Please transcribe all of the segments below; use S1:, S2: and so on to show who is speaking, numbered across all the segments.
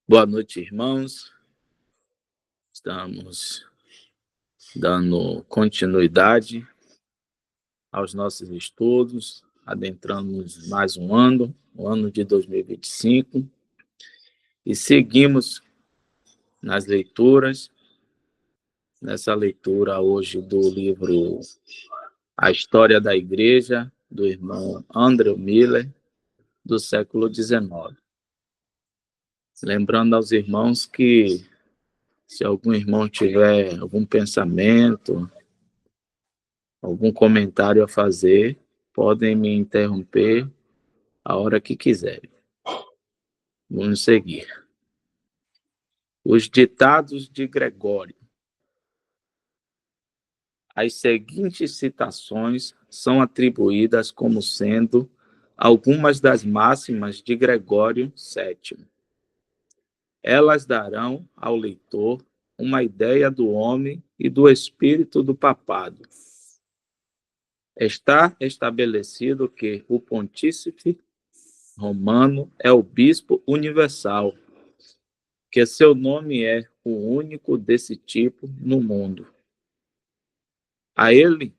S1: Boa noite, irmãos. Estamos dando continuidade aos nossos estudos, adentramos mais um ano, o ano de 2025, e seguimos nas leituras, nessa leitura hoje do livro A História da Igreja, do irmão Andrew Miller, do século XIX. Lembrando aos irmãos que, se algum irmão tiver algum pensamento, algum comentário a fazer, podem me interromper a hora que quiserem. Vamos seguir. Os ditados de Gregório. As seguintes citações são atribuídas como sendo algumas das máximas de Gregório VII. Elas darão ao leitor uma ideia do homem e do espírito do papado. Está estabelecido que o pontífice romano é o bispo universal, que seu nome é o único desse tipo no mundo. A ele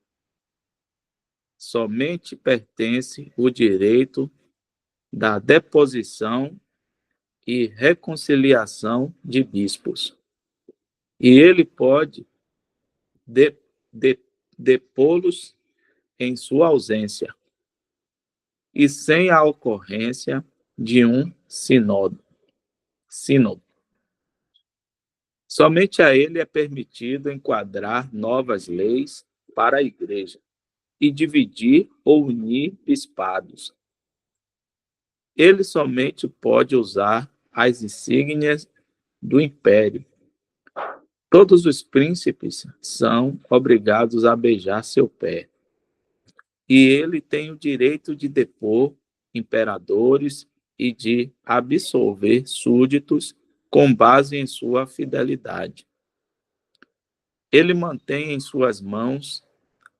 S1: somente pertence o direito da deposição e reconciliação de bispos. E ele pode depô-los em sua ausência e sem a ocorrência de um sínodo. Somente a ele é permitido enquadrar novas leis para a Igreja e dividir ou unir bispados. Ele somente pode usar as insígnias do império. Todos os príncipes são obrigados a beijar seu pé. E ele tem o direito de depor imperadores e de absolver súditos com base em sua fidelidade. Ele mantém em suas mãos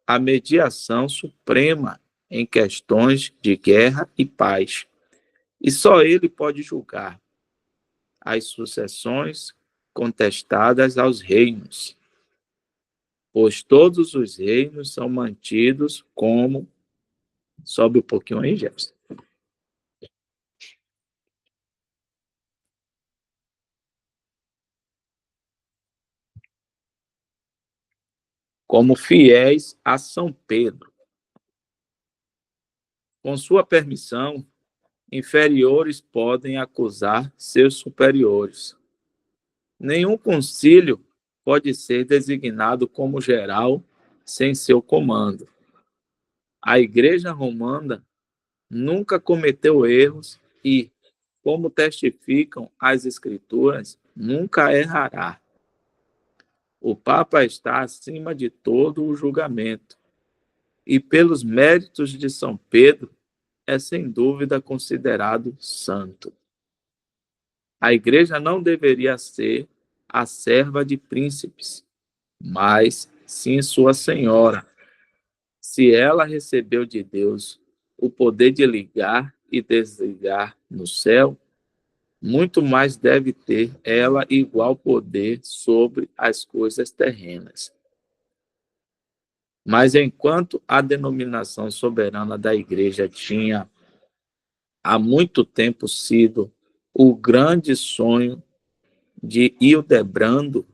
S1: a mediação suprema em questões de guerra e paz, e só ele pode julgar as sucessões contestadas aos reinos, pois todos os reinos são mantidos como... Sobe um pouquinho aí, Jefferson. Como fiéis a São Pedro. Com sua permissão, inferiores podem acusar seus superiores. Nenhum concílio pode ser designado como geral sem seu comando. A Igreja Romana nunca cometeu erros e, como testificam as Escrituras, nunca errará. O Papa está acima de todo o julgamento e, pelos méritos de São Pedro, é sem dúvida considerado santo. A Igreja não deveria ser a serva de príncipes, mas sim sua senhora. Se ela recebeu de Deus o poder de ligar e desligar no céu, muito mais deve ter ela igual poder sobre as coisas terrenas. Mas enquanto a denominação soberana da Igreja tinha há muito tempo sido o grande sonho de Hildebrando,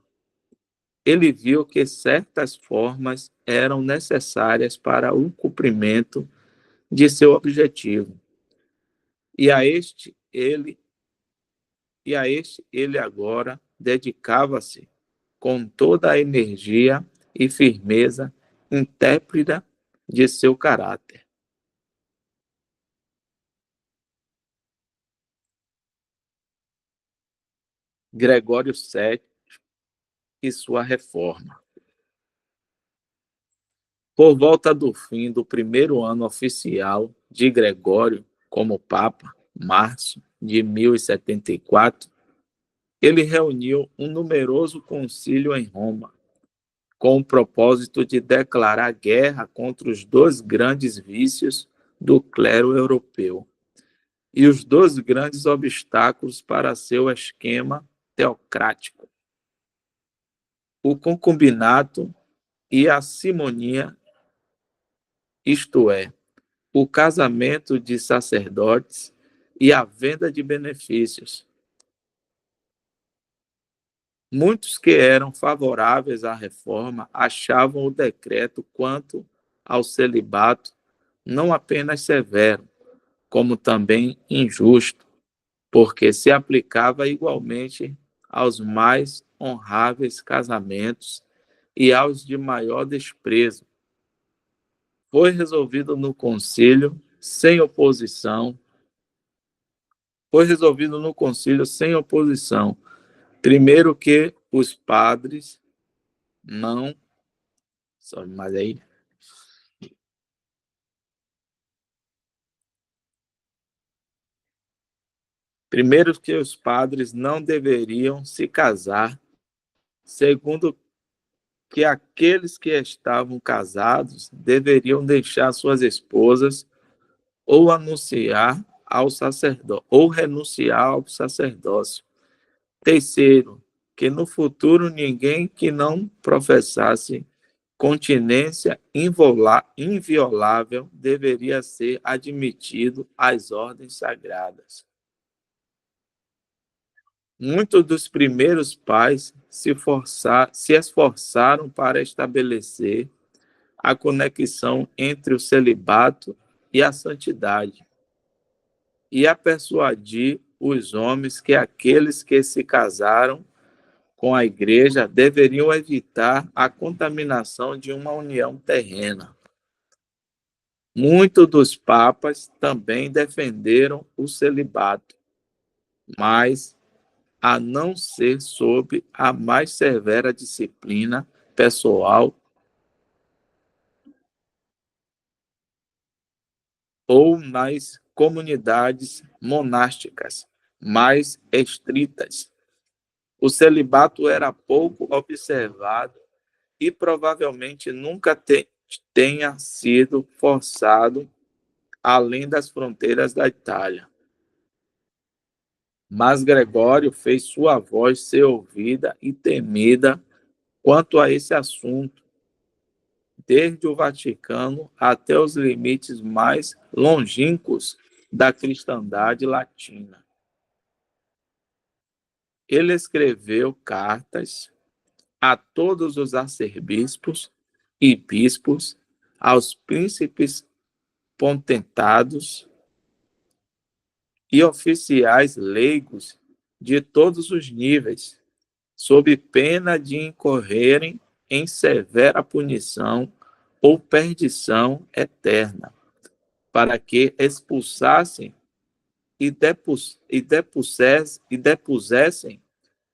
S1: ele viu que certas formas eram necessárias para o cumprimento de seu objetivo. E a este ele agora dedicava-se com toda a energia e firmeza intrépida de seu caráter. Gregório VII e sua reforma. Por volta do fim do primeiro ano oficial de Gregório como Papa, março de 1074, ele reuniu um numeroso concílio em Roma, com o propósito de declarar guerra contra os dois grandes vícios do clero europeu: e os dois grandes obstáculos para seu esquema teocrático: o concubinato e a simonia, isto é, o casamento de sacerdotes e a venda de benefícios. Muitos que eram favoráveis à reforma achavam o decreto quanto ao celibato não apenas severo, como também injusto, porque se aplicava igualmente aos mais honráveis casamentos e aos de maior desprezo. Foi resolvido no concílio sem oposição, foi resolvido no concílio sem oposição, primeiro que os padres não, só mais aí, primeiro que os padres não deveriam se casar, segundo que aqueles que estavam casados deveriam deixar suas esposas ou anunciar ao sacerdócio, ou renunciar ao sacerdócio. Terceiro, que no futuro ninguém que não professasse continência inviolável deveria ser admitido às ordens sagradas. Muitos dos primeiros pais se esforçaram para estabelecer a conexão entre o celibato e a santidade, e a persuadir os homens que aqueles que se casaram com a igreja deveriam evitar a contaminação de uma união terrena. Muitos dos papas também defenderam o celibato, mas a não ser sob a mais severa disciplina pessoal ou nas comunidades monásticas mais estritas. O celibato era pouco observado e provavelmente nunca tenha sido forçado além das fronteiras da Itália. Mas Gregório fez sua voz ser ouvida e temida quanto a esse assunto, desde o Vaticano até os limites mais longínquos da cristandade latina. Ele escreveu cartas a todos os arcebispos e bispos, aos príncipes potentados e oficiais leigos de todos os níveis, sob pena de incorrerem em severa punição ou perdição eterna, para que expulsassem e depusessem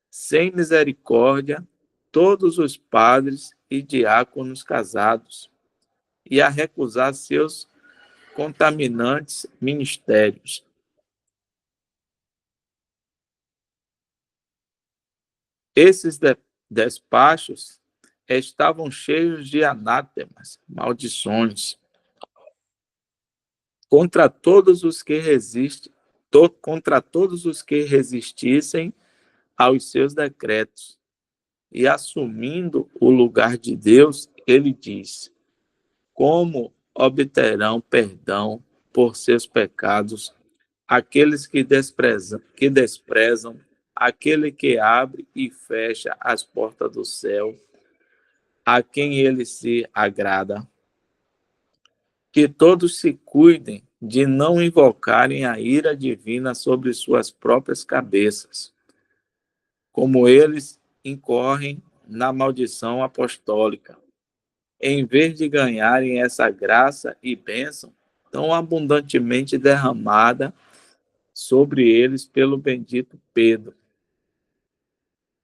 S1: sem misericórdia todos os padres e diáconos casados, e a recusar seus contaminantes ministérios. Esses despachos estavam cheios de anátemas, maldições, contra todos os que contra todos os que resistissem aos seus decretos. E assumindo o lugar de Deus, ele diz: como obterão perdão por seus pecados aqueles que desprezam aquele que abre e fecha as portas do céu, a quem ele se agrada? Que todos se cuidem de não invocarem a ira divina sobre suas próprias cabeças, como eles incorrem na maldição apostólica, em vez de ganharem essa graça e bênção tão abundantemente derramada sobre eles pelo bendito Pedro.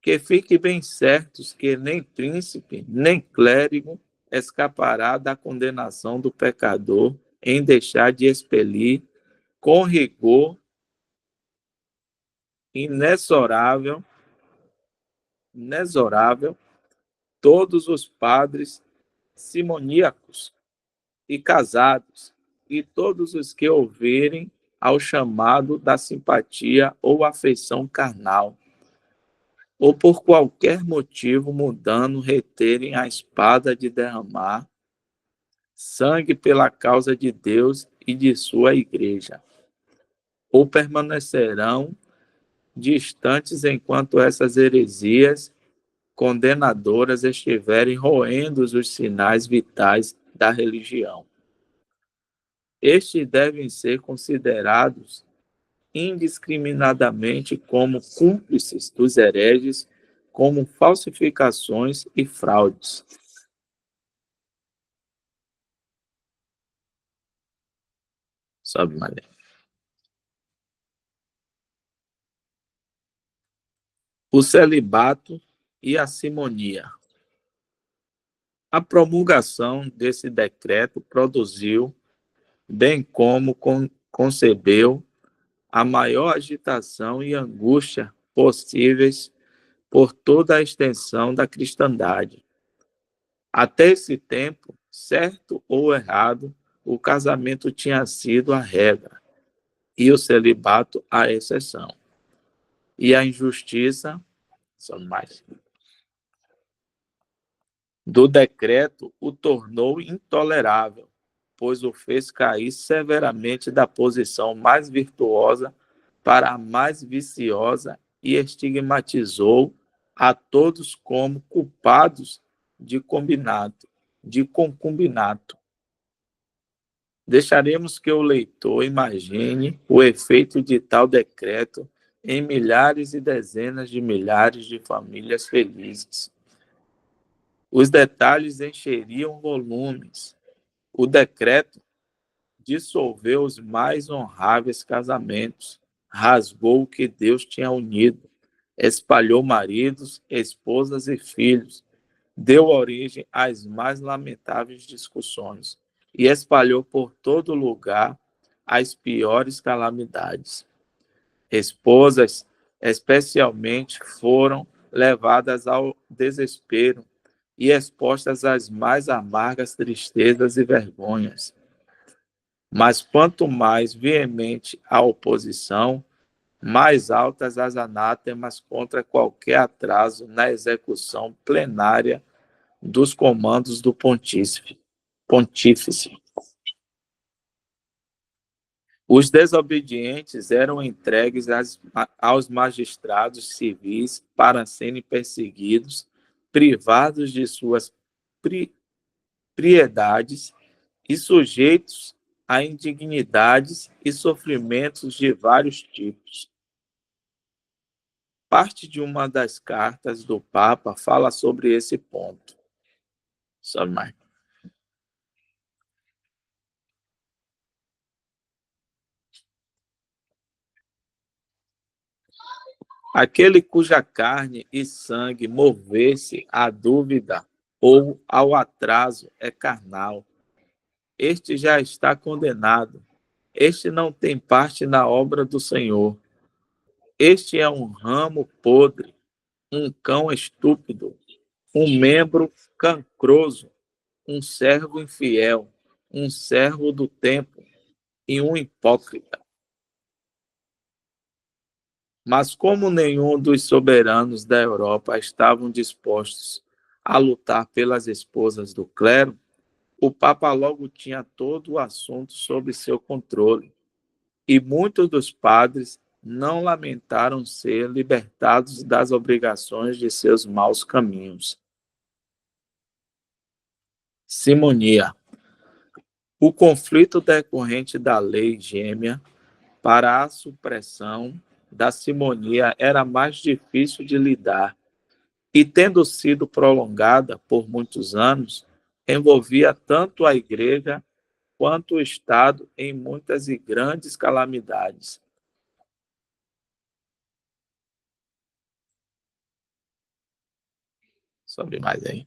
S1: Que fiquem bem certos que nem príncipe, nem clérigo escapará da condenação do pecador em deixar de expelir com rigor inexorável todos os padres simoníacos e casados, e todos os que ouvirem ao chamado da simpatia ou afeição carnal, ou por qualquer motivo mudando, reterem a espada de derramar sangue pela causa de Deus e de sua igreja, ou permanecerão distantes enquanto essas heresias condenadoras estiverem roendo os sinais vitais da religião. Estes devem ser considerados indiscriminadamente como cúmplices dos hereges, como falsificações e fraudes. Sobe, Maria. O celibato e a simonia. A promulgação desse decreto produziu, bem como concebeu, a maior agitação e angústia possíveis por toda a extensão da cristandade. Até esse tempo, certo ou errado, o casamento tinha sido a regra e o celibato a exceção. E a injustiça, são mais, do decreto o tornou intolerável, pois o fez cair severamente da posição mais virtuosa para a mais viciosa e estigmatizou a todos como culpados de concubinato. Deixaremos que o leitor imagine o efeito de tal decreto em milhares e dezenas de milhares de famílias felizes. Os detalhes encheriam volumes. O decreto dissolveu os mais honráveis casamentos, rasgou o que Deus tinha unido, espalhou maridos, esposas e filhos, deu origem às mais lamentáveis discussões e espalhou por todo lugar as piores calamidades. Esposas, especialmente, foram levadas ao desespero e expostas às mais amargas tristezas e vergonhas. Mas quanto mais veemente a oposição, mais altas as anátemas contra qualquer atraso na execução plenária dos comandos do pontífice. Os desobedientes eram entregues aos magistrados civis para serem perseguidos, privados de suas propriedades e sujeitos a indignidades e sofrimentos de vários tipos. Parte de uma das cartas do Papa fala sobre esse ponto. Só mais. Aquele cuja carne e sangue mover-se à dúvida ou ao atraso é carnal. Este já está condenado. Este não tem parte na obra do Senhor. Este é um ramo podre, um cão estúpido, um membro cancroso, um servo infiel, um servo do tempo e um hipócrita. Mas como nenhum dos soberanos da Europa estavam dispostos a lutar pelas esposas do clero, o Papa logo tinha todo o assunto sob seu controle, e muitos dos padres não lamentaram ser libertados das obrigações de seus maus caminhos. Simonia. O conflito decorrente da lei gêmea para a supressão da simonia era mais difícil de lidar e, tendo sido prolongada por muitos anos, envolvia tanto a Igreja quanto o Estado em muitas e grandes calamidades. Sobre mais aí.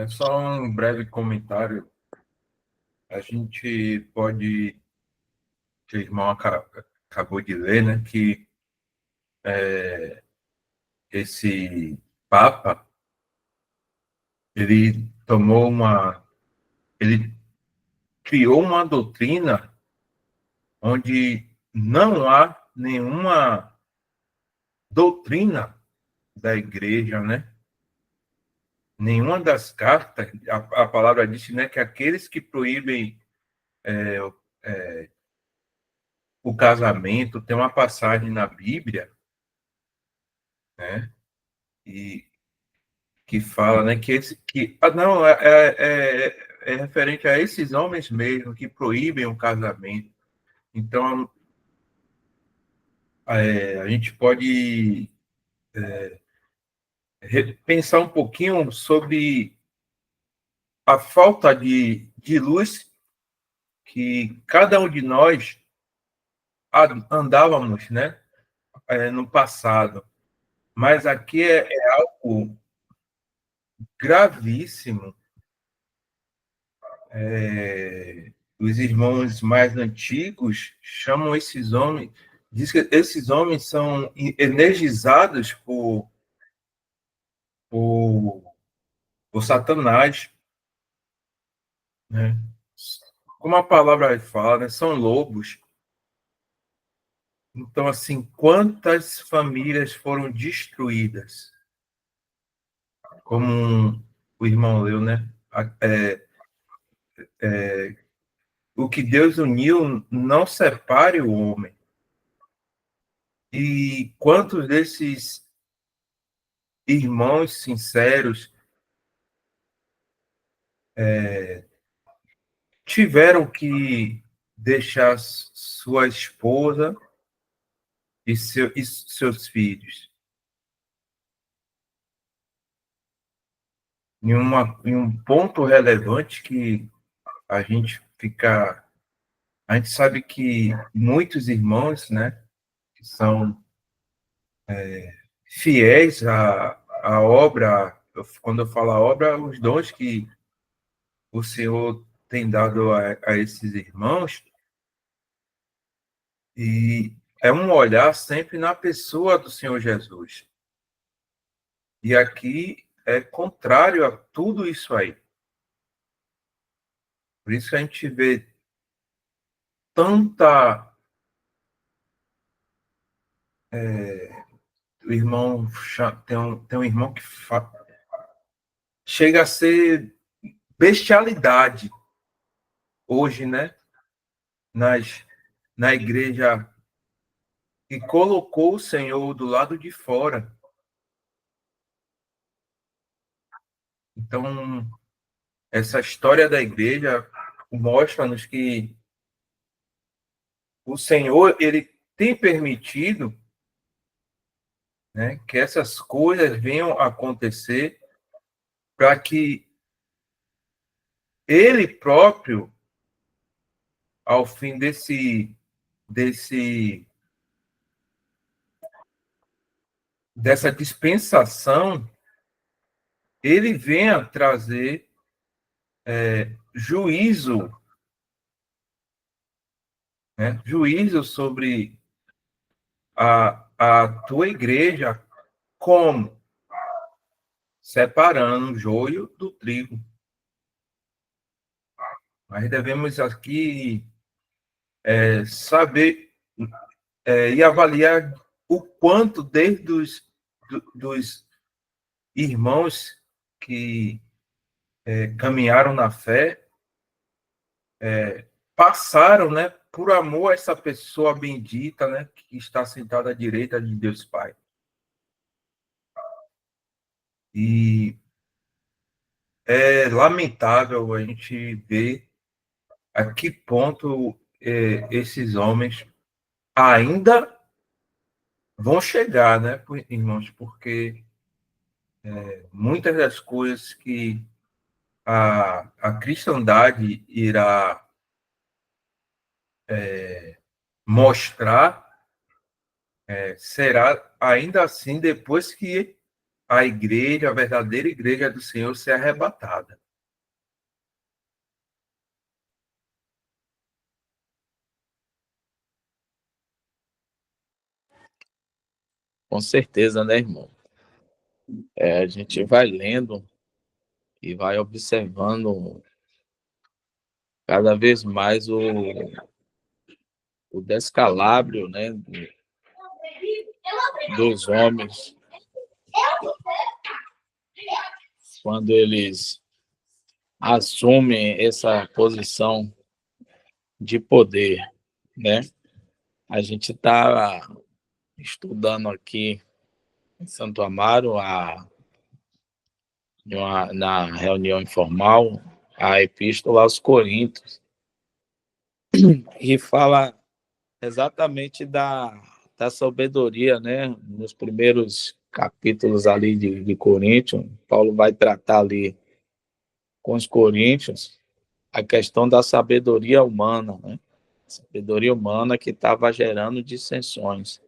S2: Só um breve comentário. A gente pode, que o irmão acabou de ler, né, que esse Papa, ele tomou ele criou uma doutrina onde não há nenhuma doutrina da igreja, né? Nenhuma das cartas, a palavra diz, né, que aqueles que proíbem o casamento, tem uma passagem na Bíblia, né, e que fala, né, não, é referente a esses homens mesmo que proíbem o casamento. Então, a gente pode pensar um pouquinho sobre a falta de luz que cada um de nós andávamos, né, no passado. Mas aqui é algo gravíssimo. Os irmãos mais antigos chamam esses homens, diz que esses homens são energizados por, por Satanás, né? Como a palavra fala, né? São lobos. Então, assim, quantas famílias foram destruídas? Como o irmão leu, né? O que Deus uniu, não separe o homem. E quantos desses irmãos sinceros tiveram que deixar sua esposa e seus filhos em um ponto relevante que a gente fica. A gente sabe que muitos irmãos, né, que são fiéis à obra, quando eu falo a obra, os dons que o Senhor tem dado a esses irmãos, e é um olhar sempre na pessoa do Senhor Jesus. E aqui é contrário a tudo isso aí. Por isso que a gente vê tanta. O irmão tem um irmão que chega a ser bestialidade hoje, né? Na igreja, e colocou o Senhor do lado de fora. Então, essa história da igreja mostra-nos que o Senhor, ele tem permitido, né, que essas coisas venham a acontecer para que ele próprio, ao fim dessa dispensação, ele venha trazer juízo, né? Juízo sobre a tua igreja, como? Separando o joio do trigo. Nós devemos aqui saber e avaliar o quanto desde dos irmãos que caminharam na fé, passaram, né, por amor a essa pessoa bendita, né, que está sentada à direita de Deus Pai. E é lamentável a gente ver a que ponto esses homens ainda vão chegar, né, irmãos, porque muitas das coisas que a cristandade irá mostrar será ainda assim depois que a igreja, a verdadeira igreja do Senhor, ser arrebatada.
S1: Com certeza, né, irmão? A gente vai lendo e vai observando cada vez mais o descalabro, né, dos homens, quando eles assumem essa posição de poder, né? A gente está estudando aqui em Santo Amaro, na reunião informal, a Epístola aos Coríntios, e fala exatamente da sabedoria, né? Nos primeiros capítulos ali de Coríntios, Paulo vai tratar ali com os coríntios a questão da sabedoria humana, né? Sabedoria humana que estava gerando dissensões.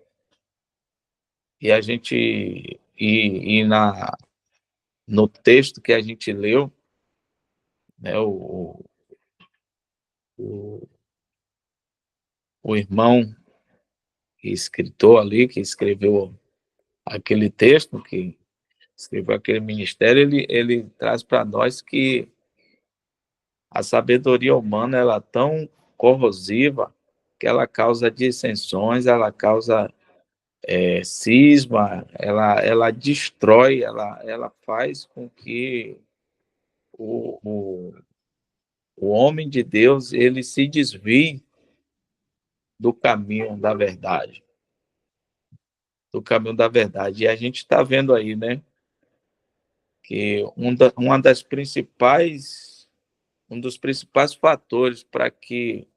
S1: E a gente no texto que a gente leu, né, o, o irmão escritor ali que escreveu aquele texto, que escreveu aquele ministério, ele traz para nós que a sabedoria humana ela é tão corrosiva que ela causa dissensões, ela causa cisma, ela destrói, ela faz com que o, o, o homem de Deus ele se desvie do caminho da verdade, do caminho da verdade. E a gente está vendo aí, né, que um dos principais fatores para que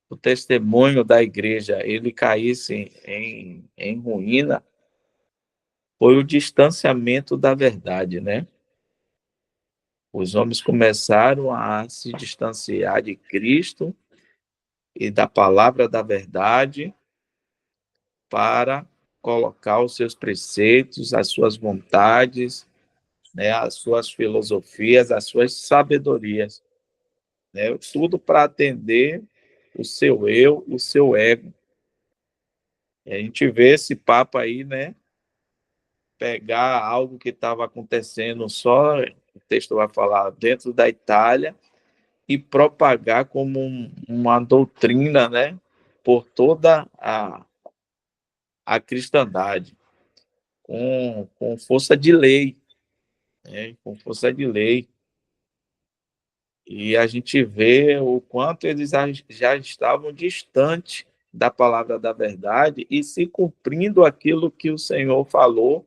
S1: o testemunho da igreja ele caísse em ruína foi o distanciamento da verdade, né? Os homens começaram a se distanciar de Cristo e da palavra da verdade para colocar os seus preceitos, as suas vontades, né, as suas filosofias, as suas sabedorias, né? Tudo para atender o seu eu, o seu ego. E a gente vê esse papo aí, né? Pegar algo que estava acontecendo só, o texto vai falar, dentro da Itália, e propagar como uma doutrina, né? Por toda a cristandade, com força de lei, né? Com força de lei. E a gente vê o quanto eles já estavam distantes da palavra da verdade e se cumprindo aquilo que o Senhor falou,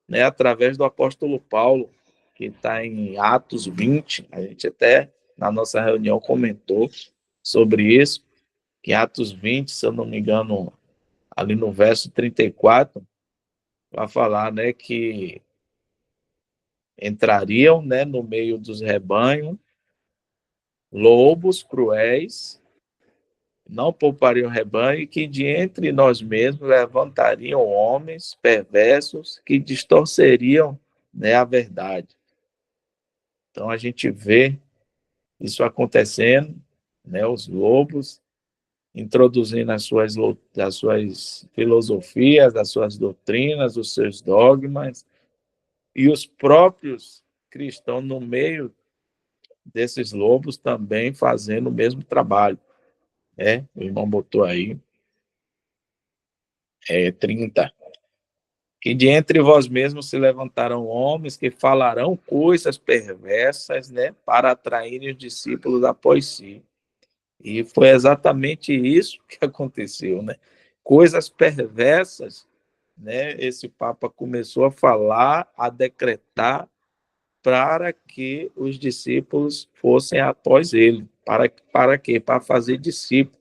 S1: né, através do apóstolo Paulo, que está em Atos 20. A gente até, na nossa reunião, comentou sobre isso, que Atos 20, se eu não me engano, ali no verso 34, vai falar, né, que entrariam, né, no meio dos rebanhos lobos cruéis, não poupariam o rebanho, e que de entre nós mesmos levantariam homens perversos que distorceriam, né, a verdade. Então a gente vê isso acontecendo, né, os lobos introduzindo as suas filosofias, as suas doutrinas, os seus dogmas, e os próprios cristãos no meio desses lobos também fazendo o mesmo trabalho. O irmão botou aí 30. E de entre vós mesmos se levantarão homens que falarão coisas perversas, né, para atraírem os discípulos após si. E foi exatamente isso que aconteceu, né? Coisas perversas, né? Esse Papa começou a falar, a decretar para que os discípulos fossem após ele. Para quê? Para fazer discípulos.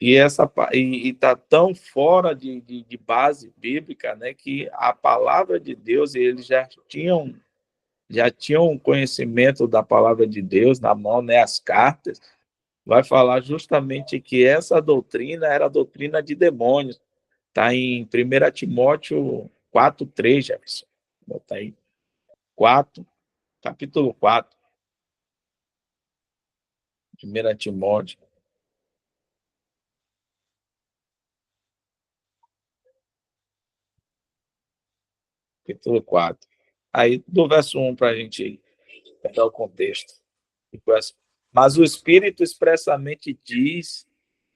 S1: E está tão fora de base bíblica, né, que a palavra de Deus, eles já tinham conhecimento da palavra de Deus na mão, né, as cartas, vai falar justamente que essa doutrina era a doutrina de demônios. Está em 1 Timóteo 4:3, Jefferson. Bota aí. 4, capítulo 4, 1 Timóteo, capítulo 4. Aí, do verso 1 para a gente melhor contexto. Mas o Espírito expressamente diz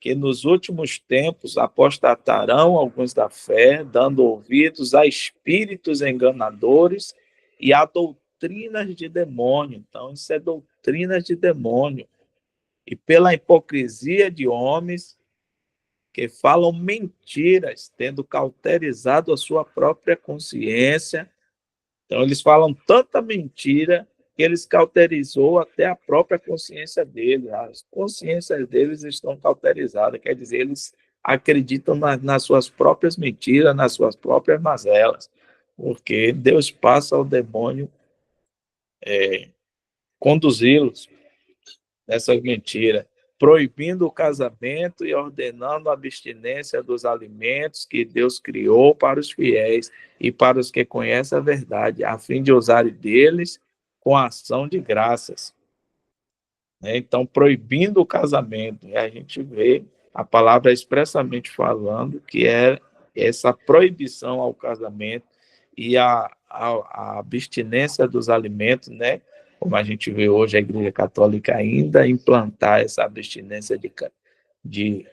S1: que nos últimos tempos apostatarão alguns da fé, dando ouvidos a espíritos enganadores e a doutrinas de demônio. Então, isso é doutrinas de demônio. E pela hipocrisia de homens que falam mentiras, tendo cauterizado a sua própria consciência. Então, eles falam tanta mentira que eles cauterizou até a própria consciência deles. As consciências deles estão cauterizadas, quer dizer, eles acreditam nas suas próprias mentiras, nas suas próprias mazelas, porque Deus passa ao demônio conduzi-los nessas mentiras, proibindo o casamento e ordenando a abstinência dos alimentos que Deus criou para os fiéis e para os que conhecem a verdade, a fim de usarem deles com ação de graças. Então, proibindo o casamento, e a gente vê a palavra expressamente falando que é essa proibição ao casamento e a abstinência dos alimentos, né? Como a gente vê hoje a Igreja Católica ainda implantar essa abstinência de,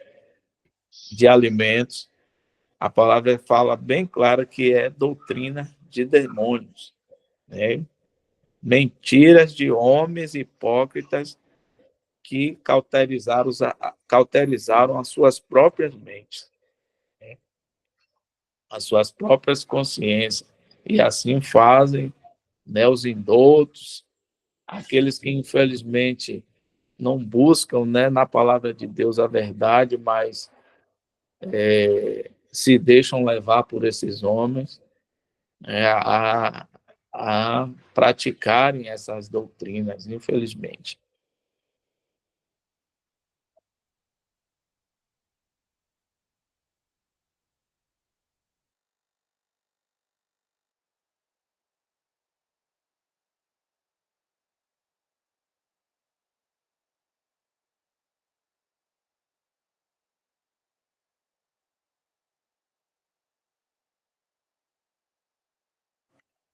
S1: de alimentos. A palavra fala bem clara que é doutrina de demônios, né? Mentiras de homens hipócritas que cauterizaram as suas próprias mentes, né? As suas próprias consciências, e assim fazem, né, os indoutos, aqueles que infelizmente não buscam, né, na palavra de Deus a verdade, mas se deixam levar por esses homens, né, a praticarem essas doutrinas, infelizmente.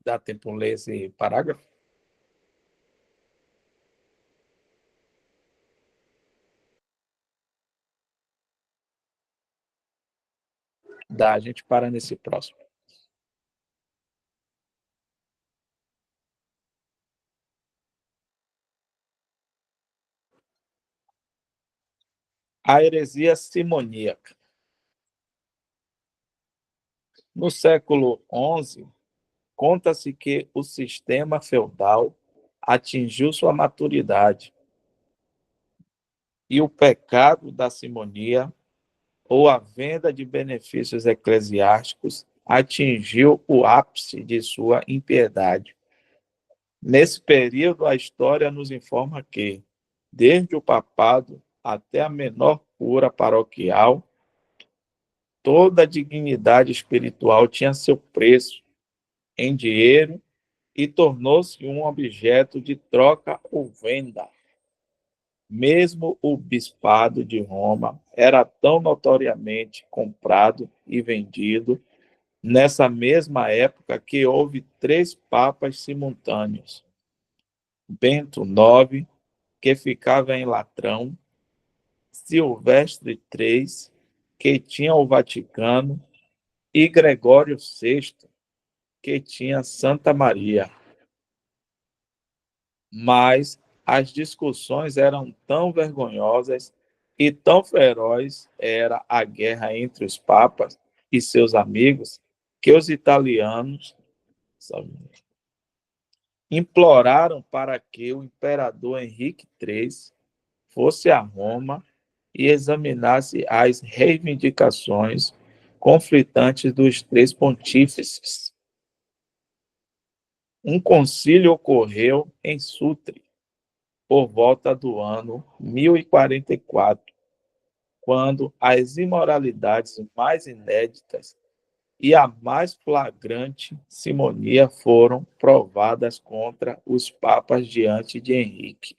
S1: Dá tempo de ler esse parágrafo? Dá, a gente para nesse próximo. A heresia simoníaca. No século XI, conta-se que o sistema feudal atingiu sua maturidade e o pecado da simonia, ou a venda de benefícios eclesiásticos, atingiu o ápice de sua impiedade. Nesse período, a história nos informa que, desde o papado até a menor cura paroquial, toda dignidade espiritual tinha seu preço em dinheiro e tornou-se um objeto de troca ou venda. Mesmo o bispado de Roma era tão notoriamente comprado e vendido nessa mesma época que houve 3 papas simultâneos. Bento IX, que ficava em Latrão, Silvestre III, que tinha o Vaticano, e Gregório VI, que tinha Santa Maria. Mas as discussões eram tão vergonhosas e tão feroz era a guerra entre os papas e seus amigos que os italianos imploraram para que o imperador Henrique III fosse a Roma e examinasse as reivindicações conflitantes dos 3 pontífices. Um concílio ocorreu em Sutri, por volta do ano 1044, quando as imoralidades mais inéditas e a mais flagrante simonia foram provadas contra os papas diante de Henrique.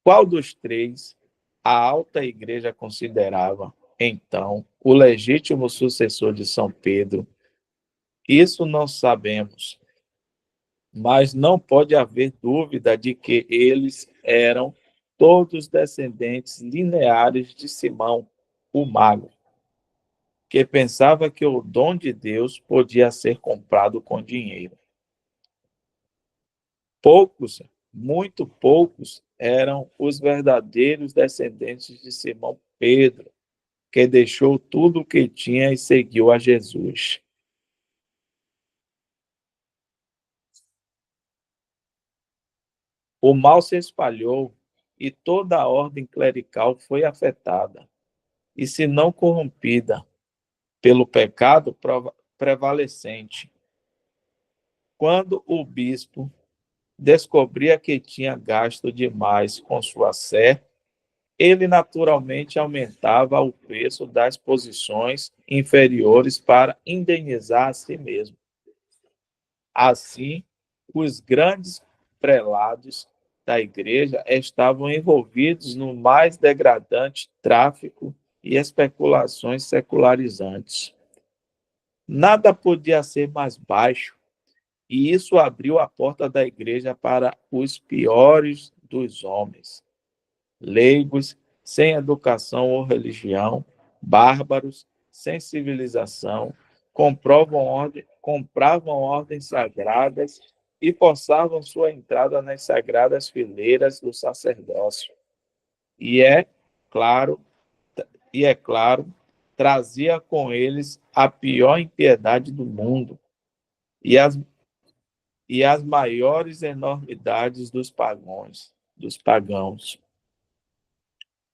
S1: Qual dos 3 a alta igreja considerava, então, o legítimo sucessor de São Pedro? Isso não sabemos. mas não pode haver dúvida de que eles eram todos descendentes lineares de Simão, o Mago, que pensava que o dom de Deus podia ser comprado com dinheiro. Poucos, muito poucos, eram os verdadeiros descendentes de Simão Pedro, que deixou tudo o que tinha e seguiu a Jesus. O mal se espalhou e toda a ordem clerical foi afetada, e se não corrompida pelo pecado prevalecente. Quando o bispo descobria que tinha gasto demais com sua sé, ele naturalmente aumentava o preço das posições inferiores para indenizar a si mesmo. Assim, os grandes prelados da igreja estavam envolvidos no mais degradante tráfico e especulações secularizantes. Nada podia ser mais baixo, e isso abriu a porta da igreja para os piores dos homens, leigos, sem educação ou religião, bárbaros, sem civilização, compravam ordens sagradas e forçavam sua entrada nas sagradas fileiras do sacerdócio. E é claro, claro, trazia com eles a pior impiedade do mundo e as maiores enormidades dos pagãos.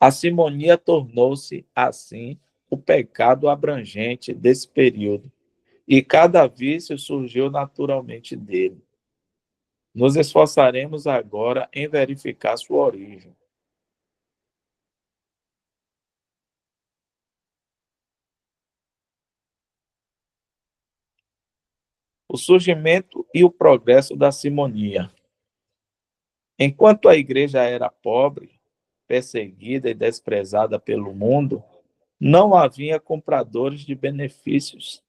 S1: A simonia tornou-se, assim, o pecado abrangente desse período, e cada vício surgiu naturalmente dele. Nos esforçaremos agora em verificar sua origem. O surgimento e o progresso da simonia. Enquanto a igreja era pobre, perseguida e desprezada pelo mundo, não havia compradores de benefícios.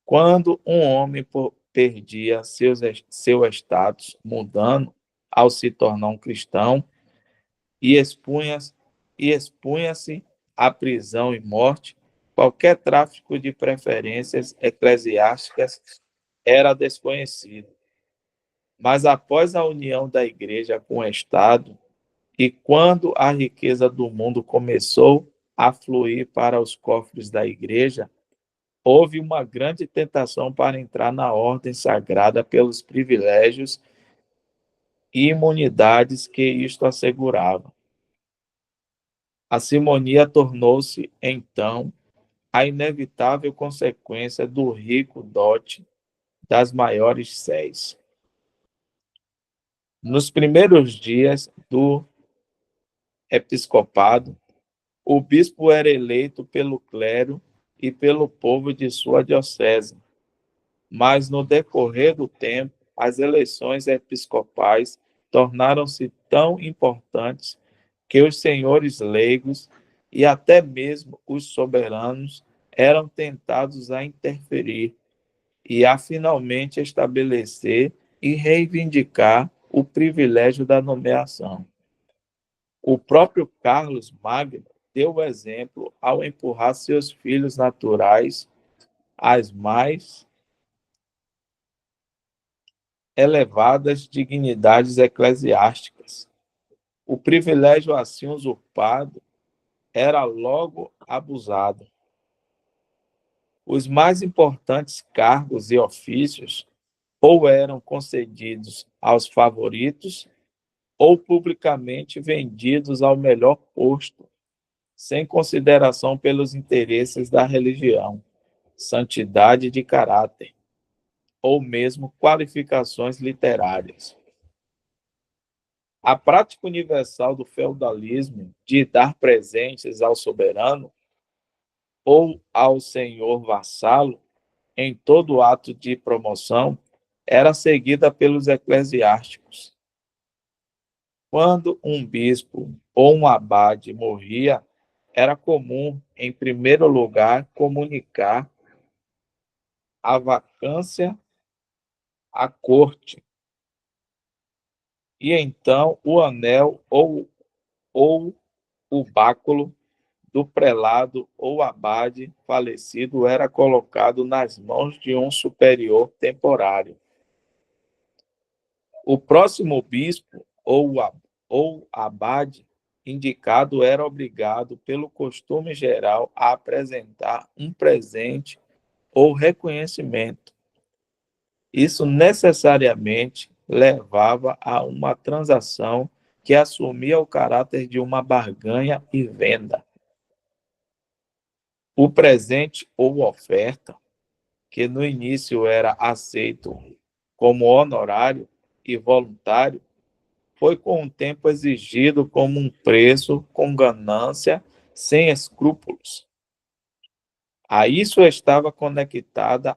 S1: Quando um homem perdia seu status mundano ao se tornar um cristão e expunha-se à prisão e morte, qualquer tráfico de preferências eclesiásticas era desconhecido. Mas após a união da igreja com o Estado, e quando a riqueza do mundo começou a fluir para os cofres da igreja, houve uma grande tentação para entrar na ordem sagrada pelos privilégios e imunidades que isto assegurava. A simonia tornou-se, então, a inevitável consequência do rico dote das maiores séis. Nos primeiros dias do episcopado, o bispo era eleito pelo clero e pelo povo de sua diocese, mas no decorrer do tempo, as eleições episcopais tornaram-se tão importantes que os senhores leigos e até mesmo os soberanos eram tentados a interferir e a finalmente estabelecer e reivindicar o privilégio da nomeação. O próprio Carlos Magno deu o exemplo ao empurrar seus filhos naturais às mais elevadas dignidades eclesiásticas. O privilégio assim usurpado era logo abusado. Os mais importantes cargos e ofícios ou eram concedidos aos favoritos ou publicamente vendidos ao melhor posto, sem consideração pelos interesses da religião, santidade de caráter, ou mesmo qualificações literárias. A prática universal do feudalismo de dar presentes ao soberano ou ao senhor vassalo em todo ato de promoção era seguida pelos eclesiásticos. Quando um bispo ou um abade morria, era comum, em primeiro lugar, comunicar a vacância à corte. E então o anel ou o báculo do prelado ou abade falecido era colocado nas mãos de um superior temporário. O próximo bispo ou abade indicado era obrigado, pelo costume geral, a apresentar um presente ou reconhecimento. Isso necessariamente levava a uma transação que assumia o caráter de uma barganha e venda. O presente ou oferta, que no início era aceito como honorário e voluntário, foi com o tempo exigido como um preço com ganância, sem escrúpulos. A isso estava conectada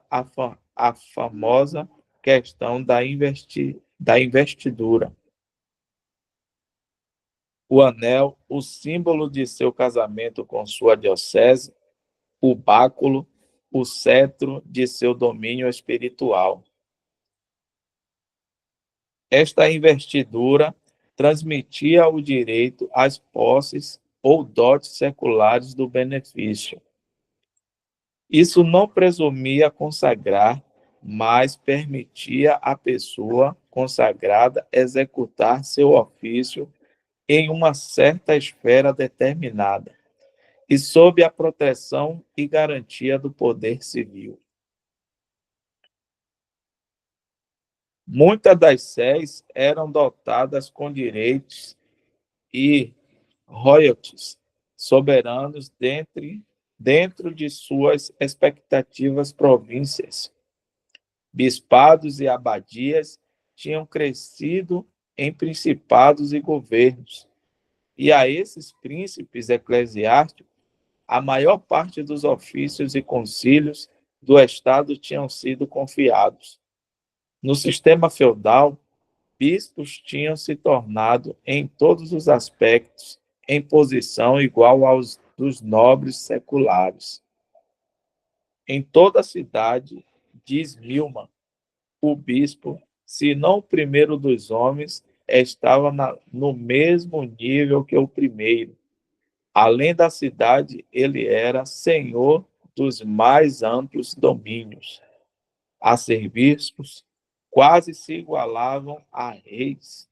S1: a famosa questão da investidura. O anel, o símbolo de seu casamento com sua diocese, o báculo, o cetro de seu domínio espiritual. Esta investidura transmitia o direito às posses ou dotes seculares do benefício. Isso não presumia consagrar, mas permitia à pessoa consagrada executar seu ofício em uma certa esfera determinada e sob a proteção e garantia do poder civil. Muitas das séis eram dotadas com direitos e royalties soberanos dentro de suas expectativas províncias. Bispados e abadias tinham crescido em principados e governos, e a esses príncipes eclesiásticos, a maior parte dos ofícios e concílios do Estado tinham sido confiados. No sistema feudal, bispos tinham se tornado, em todos os aspectos, em posição igual aos dos nobres seculares. Em toda a cidade, diz Milman, o bispo, se não o primeiro dos homens, estava no mesmo nível que o primeiro. Além da cidade, ele era senhor dos mais amplos domínios. Arcebispos quase se igualavam a reis,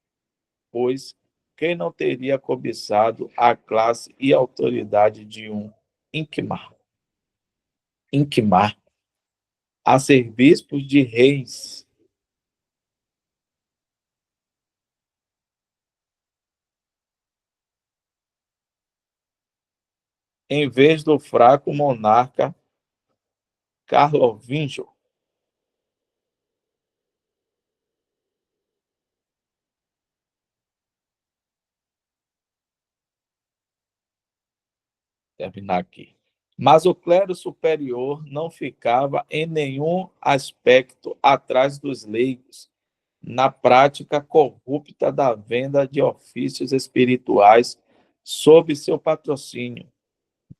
S1: pois quem não teria cobiçado a classe e autoridade de um inquimar? Inquimar. Arcebispos de reis. Em vez do fraco monarca carlovingio. Terminar aqui. Mas o clero superior não ficava em nenhum aspecto atrás dos leigos, na prática corrupta da venda de ofícios espirituais sob seu patrocínio.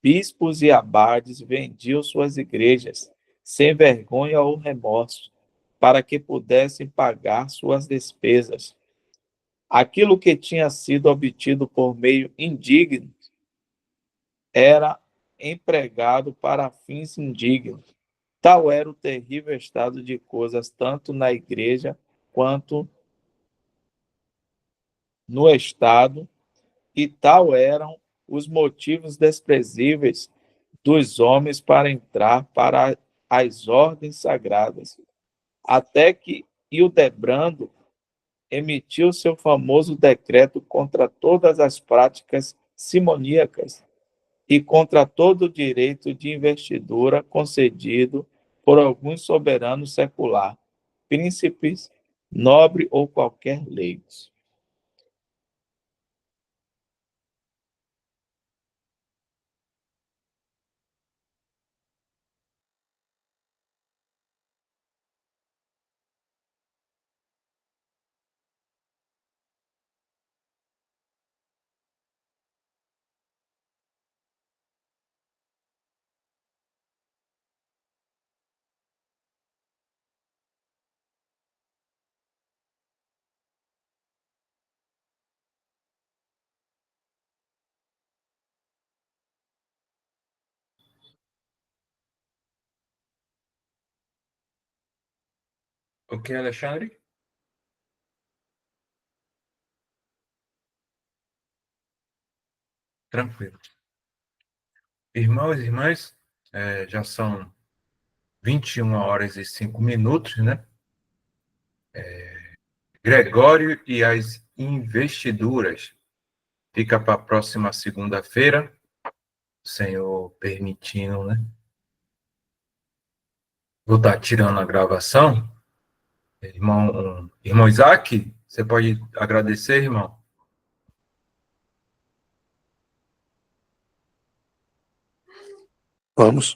S1: Bispos e abades vendiam suas igrejas, sem vergonha ou remorso, para que pudessem pagar suas despesas. Aquilo que tinha sido obtido por meio indigno era empregado para fins indignos. Tal era o terrível estado de coisas, tanto na igreja quanto no Estado, e tal eram os motivos desprezíveis dos homens para entrar para as ordens sagradas, até que Hildebrando emitiu seu famoso decreto contra todas as práticas simoníacas e contra todo o direito de investidura concedido por algum soberano secular, príncipes, nobre ou qualquer leigos.
S2: Ok, Alexandre? Tranquilo. Irmãos e irmãs, já são 21h05, né? Gregório e as investiduras. Fica para a próxima segunda-feira, Senhor permitindo, né? Vou estar tirando a gravação. Irmão Isaac, você pode agradecer, irmão?
S3: Vamos.